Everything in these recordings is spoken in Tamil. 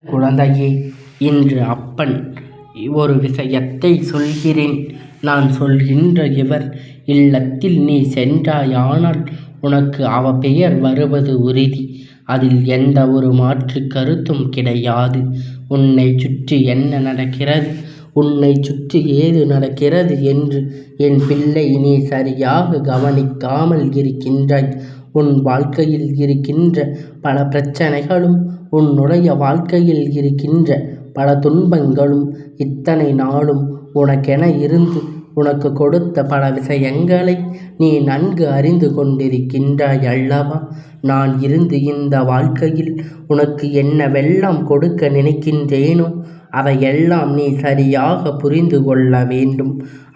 குழந்தையே, இன்று அப்பன் ஒரு விஷயத்தை சொல்கிறேன். நான் சொல்கின்ற இவர் இல்லத்தில் நீ சென்றாயானால் உனக்கு அவப்பெயர் வருவது உறுதி. அதில் எந்த ஒரு மாற்று கருத்தும் கிடையாது. உன்னை சுற்றி என்ன நடக்கிறது, உன்னை சுற்றி ஏது நடக்கிறது என்று என் பிள்ளை நீ சரியாக கவனிக்காமல் இருக்கின்றாய். உன் வாழ்க்கையில் இருக்கின்ற பல பிரச்சனைகளும், உன்னுடைய வாழ்க்கையில் இருக்கின்ற பல துன்பங்களும், இத்தனை நாளும் உனக்கென இருந்து உனக்கு கொடுத்த பல விஷயங்களை நீ நன்கு அறிந்து கொண்டிருக்கின்றாய் அல்லவா? நான் இருந்து இந்த வாழ்க்கையில் உனக்கு என்னவெல்லாம் கொடுக்க நினைக்கின்றேனோ அதையெல்லாம் நீ சரியாக புரிந்து கொள்ள வேண்டும்.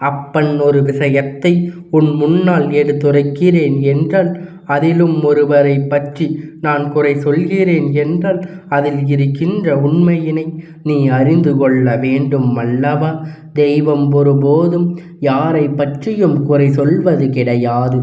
அப்பன் ஒரு விஷயத்தை உன் முன்னால் எடுத்துரைக்கிறேன் என்றால், அதிலும் ஒருவரை பற்றி நான் குறை சொல்கிறேன் என்றால் அதில் இருக்கின்ற உண்மையினை நீ அறிந்து கொள்ள வேண்டும் அல்லவா? தெய்வம் ஒருபோதும் யாரை பற்றியும் குறை சொல்வது கிடையாது.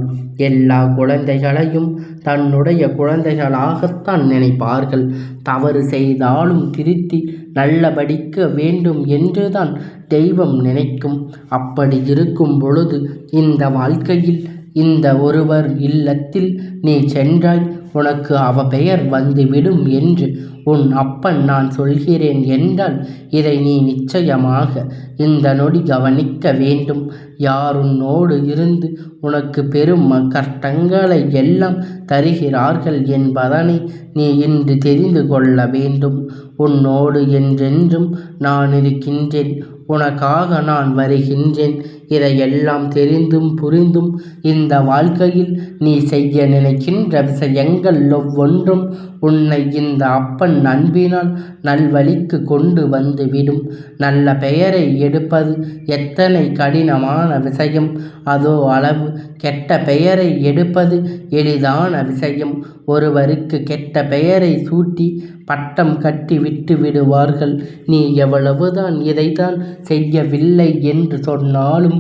எல்லா குழந்தைகளையும் தன்னுடைய குழந்தைகளாகத்தான் நினைப்பார்கள். தவறு செய்தாலும் திருத்தி நல்லபடிக்க வேண்டும் என்றுதான் தெய்வம் நினைக்கும். அப்படி இருக்கும் பொழுது இந்த வாழ்க்கையில் இந்த ஒருவர் இல்லத்தில் நீ சென்றாய், உனக்கு அவப்பெயர் வந்துவிடும் என்று உன் அப்பன் நான் சொல்கிறேன் என்றால் இதை நீ நிச்சயமாக இந்த நொடி கவனிக்க வேண்டும். யார் உன்னோடு இருந்து உனக்கு பெரும் கஷ்டங்களை எல்லாம் தருகிறார்கள் என்பதனை நீ இன்று தெரிந்து கொள்ள வேண்டும். உன்னோடு என்றென்றும் நான் இருக்கின்றேன், உனக்காக நான் வருகின்றேன். இதையெல்லாம் தெரிந்தும் புரிந்தும் இந்த வாழ்க்கையில் நீ செய்ய நினைக்கின்ற விஷயங்கள் ஒவ்வொன்றும் உன்னை இந்த அப்பன் அன்பினால் நல்வழிக்கு கொண்டு வந்துவிடும். நல்ல பெயரை எடுப்பது எத்தனை கடினமான விஷயம், அதோ அளவு கெட்ட பெயரை எடுப்பது எளிதான விஷயம். ஒருவருக்கு கெட்ட பெயரை சூட்டி பட்டம் கட்டி விட்டு விடுவார்கள். நீ எவ்வளவுதான் இதைத்தான் செய்யவில்லை என்று சொன்னாலும்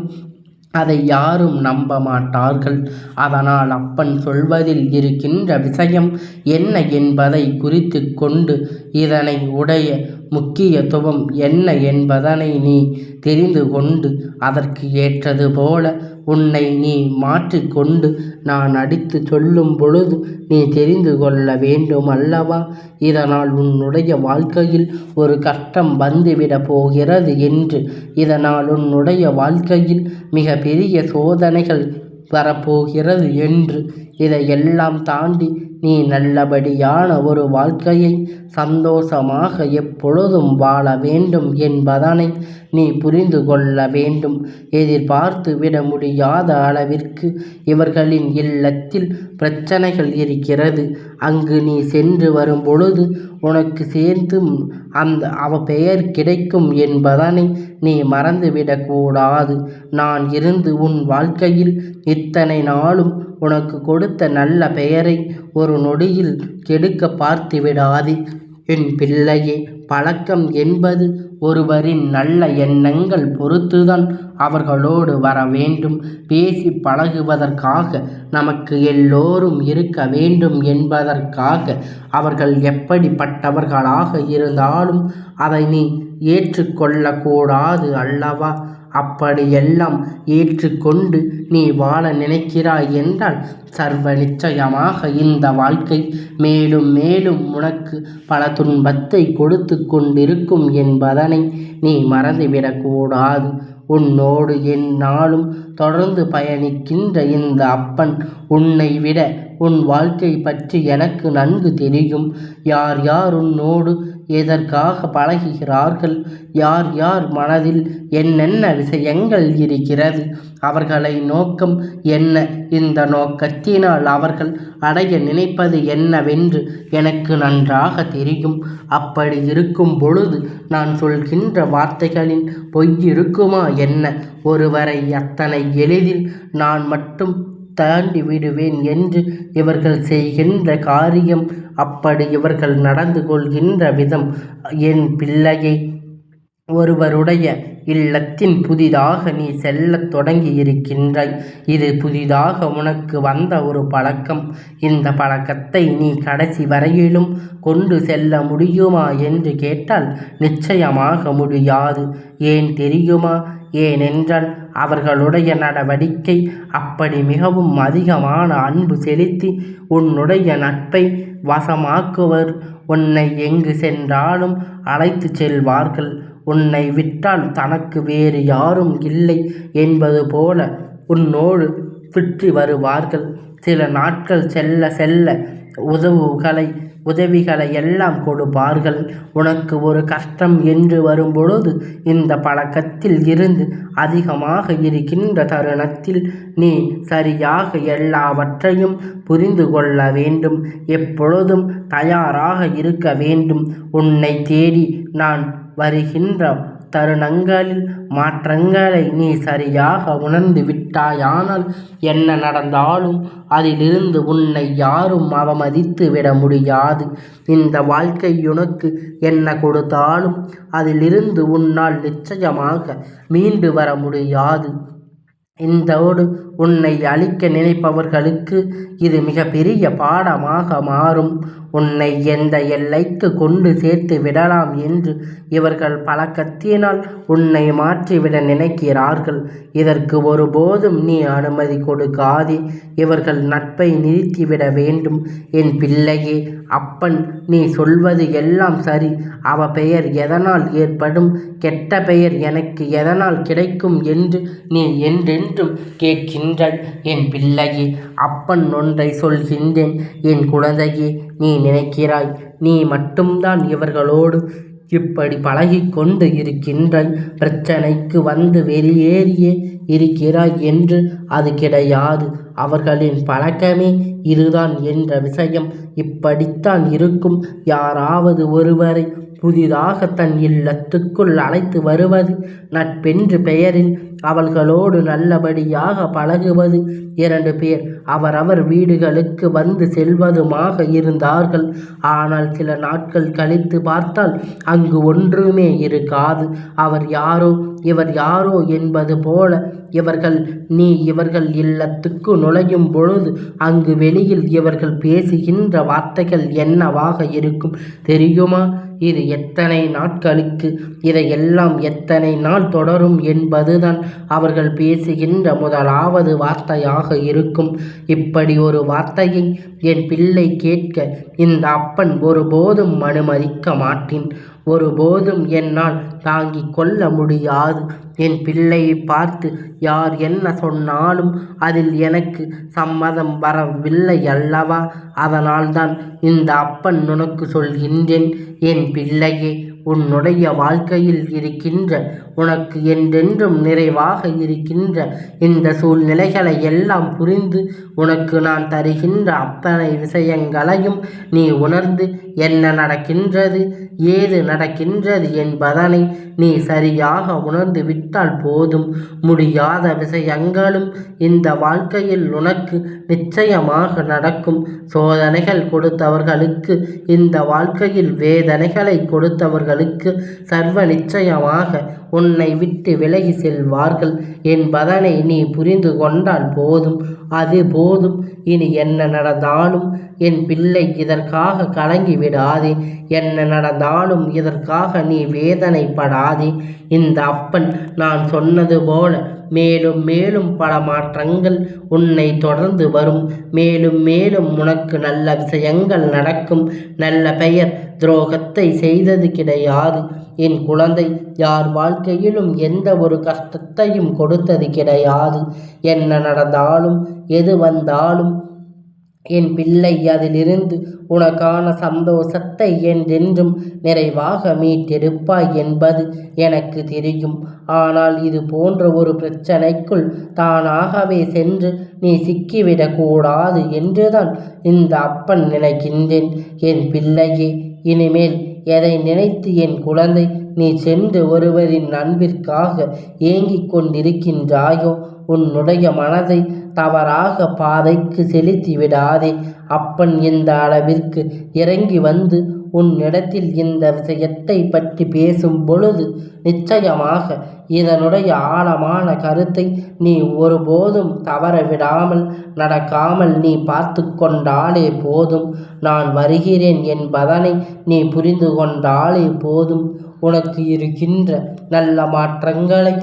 அதை யாரும் நம்ப மாட்டார்கள். அதனால் அப்பன் சொல்வதில் இருக்கின்ற விஷயம் என்ன என்பதை குறித்து கொண்டு இதனை உடைய முக்கியத்துவம் என்ன என்பதனை நீ தெரிந்து கொண்டு அதற்கு ஏற்றது போல உன்னை நீ மாற்றிக்கொண்டு நான் அடித்து சொல்லும் பொழுது நீ தெரிந்து கொள்ள வேண்டும் அல்லவா? இதனால் உன்னுடைய வாழ்க்கையில் ஒரு கஷ்டம் வந்துவிடப் போகிறது என்று, இதனால் உன்னுடைய வாழ்க்கையில் மிக பெரிய சோதனைகள் வரப்போகிறது என்று, இதையெல்லாம் தாண்டி நீ நல்லபடியான ஒரு வாழ்க்கையை சந்தோஷமாக எப்பொழுதும் வாழ வேண்டும் என்பதனை நீ புரிந்து கொள்ள வேண்டும். எதிர்பார்த்து விட முடியாத அளவிற்கு இவர்களின் இல்லத்தில் பிரச்சனைகள் இருக்கிறது. அங்கு நீ சென்று வரும் பொழுது உனக்கு சேர்ந்தும் அந்த அவப்பெயர் கிடைக்கும் என்பதனை நீ மறந்துவிடக்கூடாது. நான் இருந்து உன் வாழ்க்கையில் இத்தனை நாளும் உனக்கு கொடுத்த நல்ல பெயரை ஒரு நொடியில் கெடுக்க பார்த்து விடாதே என் பிள்ளையே. பழக்கம் என்பது ஒருவரின் நல்ல எண்ணங்கள் பொறுத்துதான் அவர்களோடு வர வேண்டும். பேசி பழகுவதற்காக நமக்கு எல்லோரும் இருக்க வேண்டும் என்பதற்காக அவர்கள் எப்படிப்பட்டவர்களாக இருந்தாலும் அதை நீ ஏற்றுக்கொள்ளக்கூடாது அல்லவா? அப்படியெல்லாம் ஏற்றுக்கொண்டு நீ வாழ நினைக்கிறாய் என்றால் சர்வ நிச்சயமாக இந்த வாழ்க்கை மேலும் மேலும் உனக்கு பல துன்பத்தை கொடுத்து கொண்டிருக்கும் என்பதனை நீ மறந்துவிடக்கூடாது. உன்னோடு எந்நாளும் தொடர்ந்து பயணிக்கின்ற இந்த அப்பன் உன்னை விட உன் வாழ்க்கை பற்றி எனக்கு நன்கு தெரியும். யார் யார் உன்னோடு எதற்காக பழகுகிறார்கள், யார் யார் மனதில் என்னென்ன விஷயங்கள் இருக்கிறது, அவர்களை நோக்கம் என்ன, இந்த நோக்கத்தினால் அவர்கள் அடைய நினைப்பது என்னவென்று எனக்கு நன்றாக தெரியும். அப்படி இருக்கும் பொழுது நான் சொல்கின்ற வார்த்தைகளின் பொய் இருக்குமா என்ன? ஒருவரை அத்தனை எளிதில் நான் மட்டும் தாண்டி விடுவேன் என்று இவர்கள் செய்கின்ற காரியம், அப்படி இவர்கள் நடந்து கொள்கின்ற விதம் என் பிள்ளையை ஒருவருடைய இல்லத்தின் புதிதாக நீ செல்லத் தொடங்கி இருக்கின்றாய். இது புதிதாக உனக்கு வந்த ஒரு பழக்கம். இந்த பழக்கத்தை நீ கடைசி வரையிலும் கொண்டு செல்ல முடியுமா என்று கேட்டால் நிச்சயமாக முடியாது. ஏன் தெரியுமா? ஏனென்றால் அவர்களுடைய நடவடிக்கை அப்படி மிகவும் அதிகமான அன்பு செலுத்தி உன்னுடைய நட்பை வசமாக்குவர். உன்னை எங்கு சென்றாலும் அழைத்து செல்வார்கள். உன்னை விட்டால் தனக்கு வேறு யாரும் இல்லை என்பது போல உன்னோடு சுற்றி வருவார்கள். சில நாட்கள் செல்ல செல்ல உதவிகளை எல்லாம் கொடுப்பார்கள். உனக்கு ஒரு கஷ்டம் என்று வரும்பொழுது இந்த பழக்கத்தில் இருந்து அதிகமாக இருக்கின்ற தருணத்தில் நீ சரியாக எல்லாவற்றையும் புரிந்து கொள்ள வேண்டும். எப்பொழுதும் தயாராக இருக்க வேண்டும். உன்னை தேடி நான் வருகின்ற தருணங்களில் மாற்றங்களை நீ சரியாக உணர்ந்து விட்டாயானால் என்ன நடந்தாலும் அதிலிருந்து உன்னை யாரும் அவமதித்து விட முடியாது. இந்த வாழ்க்கை உனக்கு என்ன கொடுத்தாலும் அதிலிருந்து உன்னால் நிச்சயமாக மீண்டு வர முடியாது. இந்தோடு உன்னை அழிக்க நினைப்பவர்களுக்கு இது மிகப்பெரிய பாடமாக மாறும். உன்னை எந்த எல்லைக்கு கொண்டு சேர்த்து விடலாம் என்று இவர்கள் பழக்கத்தினால் உன்னை மாற்றிவிட நினைக்கிறார்கள். இதற்கு ஒருபோதும் நீ அனுமதி கொடுக்காதே. இவர்கள் நட்பை நிறுத்திவிட வேண்டும். என் பிள்ளையே, அப்பன் நீ சொல்வது எல்லாம் சரி. அவ பெயர் எதனால் ஏற்படும்? கெட்ட பெயர் எனக்கு எதனால் கிடைக்கும் என்று நீ என்றென்றும் கேட்கின்றாய். என் பிள்ளையே, அப்பன் ஒன்றை சொல்கின்றேன். என் குழந்தையே, நீ நினைக்கிறாய் நீ மட்டும்தான் இவர்களோடு இப்படி பழகி கொண்டு இருக்கின்றாய், பிரச்சனைக்கு வந்து வெளியேறியே இருக்கிறாய் என்று. அது கிடையாது. அவர்களின் பழக்கமே இதுதான் என்ற விஷயம் இப்படித்தான் இருக்கும். யாராவது ஒருவரை புதிதாக தன் இல்லத்துக்குள் அழைத்து வருவது, நட்பென்று பெயரில் அவர்களோடு நல்லபடியாக பழகுவது, 2 பேர் அவரவர் வீடுகளுக்கு வந்து செல்வதுமாக இருந்தார்கள். ஆனால் சில நாட்கள் கழித்து பார்த்தால் அங்கு ஒன்றுமே இருக்காது. அவர் யாரோ இவர் யாரோ என்பது போல இவர்கள் இல்லத்துக்கு நுழையும் பொழுது அங்கு வெளியில் இவர்கள் பேசுகின்ற வார்த்தைகள் என்னவாக இருக்கும் தெரியுமா? இது எத்தனை நாட்களுக்கு, இதையெல்லாம் எத்தனை நாள் தொடரும் என்பதுதான் அவர்கள் பேசுகின்ற முதலாவது வார்த்தையாக இருக்கும். இப்படி ஒரு வார்த்தையை என் பிள்ளை கேட்க இந்த அப்பன் ஒருபோதும் அனுமதிக்க மாட்டேன். ஒருபோதும் என்னால் தாங்கிக் கொள்ள முடியாது. என் பிள்ளையை பார்த்து யார் என்ன சொன்னாலும் அதில் எனக்கு சம்மதம் வரவில்லை அல்லவா? அதனால்தான் இந்த அப்பன் உனக்கு சொல்கின்றேன். என் பிள்ளையே, உன்னுடைய வாழ்க்கையில் இருக்கின்ற, உனக்கு என்றென்றும் நிறைவாக இருக்கின்ற இந்த சூழ்நிலைகளை எல்லாம் புரிந்து உனக்கு நான் தருகின்ற அத்தனை விஷயங்களையும் நீ உணர்ந்து என்ன நடக்கின்றது, ஏது நடக்கின்றது என்பதனை நீ சரியாக உணர்ந்து விட்டால் போதும். முடியாத விஷயங்களும் இந்த வாழ்க்கையில் உனக்கு நிச்சயமாக நடக்கும். சோதனைகள் கொடுத்தவர்களுக்கு, இந்த வாழ்க்கையில் வேதனைகளை கொடுத்தவர்களுக்கு சர்வ நிச்சயமாக உன்னை விட்டு விலகி செல்வார்கள் என்பதனை நீ புரிந்து கொண்டால் போதும். அது போதும். இனி என்ன நடந்தாலும் என் பிள்ளை இதற்காக கலங்கி விடாதே. என்ன நடந்தாலும் இதற்காக நீ வேதனைப்படாதே. இந்த அப்பன் நான் சொன்னது போல மேலும் மேலும் பல மாற்றங்கள் உன்னை தொடர்ந்து வரும். மேலும் மேலும் உனக்கு நல்ல விஷயங்கள் நடக்கும். நல்ல பெயர் துரோகத்தை செய்தது கிடையாது. என் குழந்தை யார் வாழ்க்கையிலும் எந்த ஒரு கஷ்டத்தையும் கொடுத்தது கிடையாது. என்ன நடந்தாலும் எது வந்தாலும் என் பிள்ளை அதிலிருந்து உனக்கான சந்தோஷத்தை என்றென்றும் நிறைவாக மீட்டெடுப்பாய் என்பது எனக்கு தெரியும். ஆனால் இது போன்ற ஒரு பிரச்சனைக்குள் தானாகவே சென்று நீ சிக்கிவிடக்கூடாது என்றுதான் இந்த அப்பன் நினைக்கின்றேன். என் பிள்ளையே, இனிமேல் எதை நினைத்து என் குழந்தை நீ சென்று ஒருவரின் அன்பிற்காக ஏங்கிக் கொண்டிருக்கின்றாயோ, உன்னுடைய மனதை தவறாக பாதைக்கு செலுத்தி விடாதே. அப்பன் இந்த அளவிற்கு இறங்கி வந்து உன்னிடத்தில் இந்த விஷயத்தை பற்றி பேசும் பொழுது நிச்சயமாக இதனுடைய ஆழமான கருத்தை நீ ஒருபோதும் தவற விடாமல் நடக்காமல் நீ பார்த்து கொண்டாலே போதும். நான் வருகிறேன் என்பதனை நீ புரிந்து கொண்டாலே போதும். உனக்கு இருக்கின்ற நல்ல மாற்றங்களை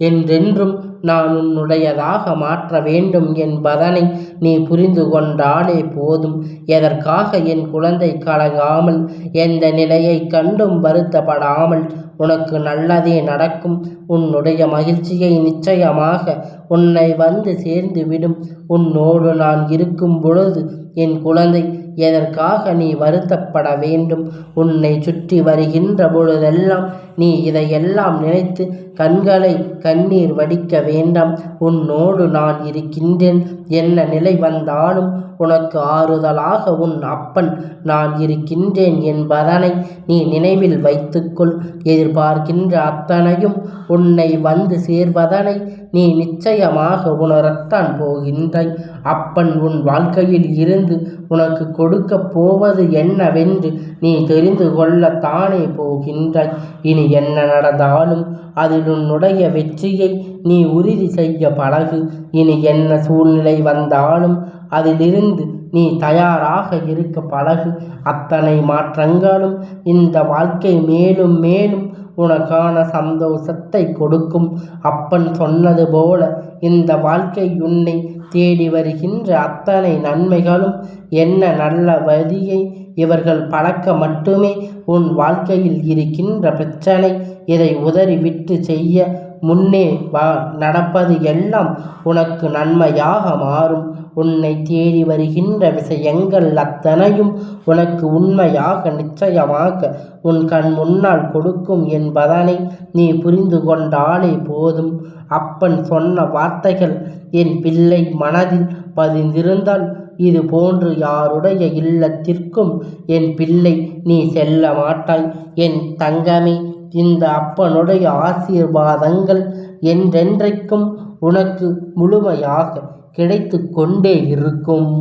என்றென்றும் நான் உன்னுடையதாக மாற்ற வேண்டும் என்பதனை நீ புரிந்து கொண்டாலே போதும். எதற்காக என் குழந்தை கலங்காமல், எந்த நிலையை கண்டும் வருத்தப்படாமல் உனக்கு நல்லதே நடக்கும். உன்னுடைய மகிழ்ச்சியை நிச்சயமாக உன்னை வந்து சேர்ந்து விடும். உன்னோடு நான் இருக்கும் பொழுது என் குழந்தை எதற்காக நீ வருத்தப்பட வேண்டும்? உன்னை சுற்றி வருகின்ற பொழுதெல்லாம் நீ இதையெல்லாம் நினைத்து கண்களை கண்ணீர் வடிக்க வேண்டாம். உன்னோடு நான் இருக்கின்றேன். என்ன நிலை வந்தாலும் உனக்கு ஆறுதலாக உன் அப்பன் நான் இருக்கின்றேன் என்பதனை நீ நினைவில் வைத்துக்கொள். எதிர்பார்க்கின்ற அத்தனையும் உன்னை வந்து சேர்வதனை நீ நிச்சயமாக உணரத்தான் போகின்றாய். அப்பன் உன் வாழ்க்கையில் இருந்து உனக்கு கொடுக்க போவது என்னவென்று நீ தெரிந்து கொள்ளத்தானே போகின்றாய். இனி என்ன நடந்தாலும் அதில் உன்னுடைய வெற்றியை நீ உறுதி செய்ய பழகு. இனி என்ன சூழ்நிலை வந்தாலும் அதிலிருந்து நீ தயாராக இருக்க பழகு. அத்தனை மாற்றங்களும் இந்த வாழ்க்கை மேலும் மேலும் உனக்கான சந்தோஷத்தை கொடுக்கும். அப்பன் சொன்னது போல இந்த வாழ்க்கை உன்னை தேடி வருகின்ற அத்தனை நன்மைகளும் என்ன நல்ல வழியை இவர்கள் பழக்க மட்டுமே உன் வாழ்க்கையில் இருக்கின்ற பிரச்சனை இதை உதறிவிட்டு செய்ய முன்னே நடப்பது எல்லாம் உனக்கு நன்மையாக மாறும். உன்னை தேடி வருகின்ற விஷயங்கள் அத்தனையும் உனக்கு உண்மையாக நிச்சயமாக உன் கண் முன்னால் கொடுக்கும் என்பதனை நீ புரிந்து கொண்டாலே போதும். அப்பன் சொன்ன வார்த்தைகள் என் பிள்ளை மனதில் பதிந்திருந்தால் இது போன்று யாருடைய இல்லத்திற்கும் என் பிள்ளை நீ செல்ல மாட்டாய். என் தங்கமே, இந்த அப்பனுடைய ஆசீர்வாதங்கள் என்றென்றைக்கும் உனக்கு முழுமையாக கிடைத்து கொண்டே இருக்கும்.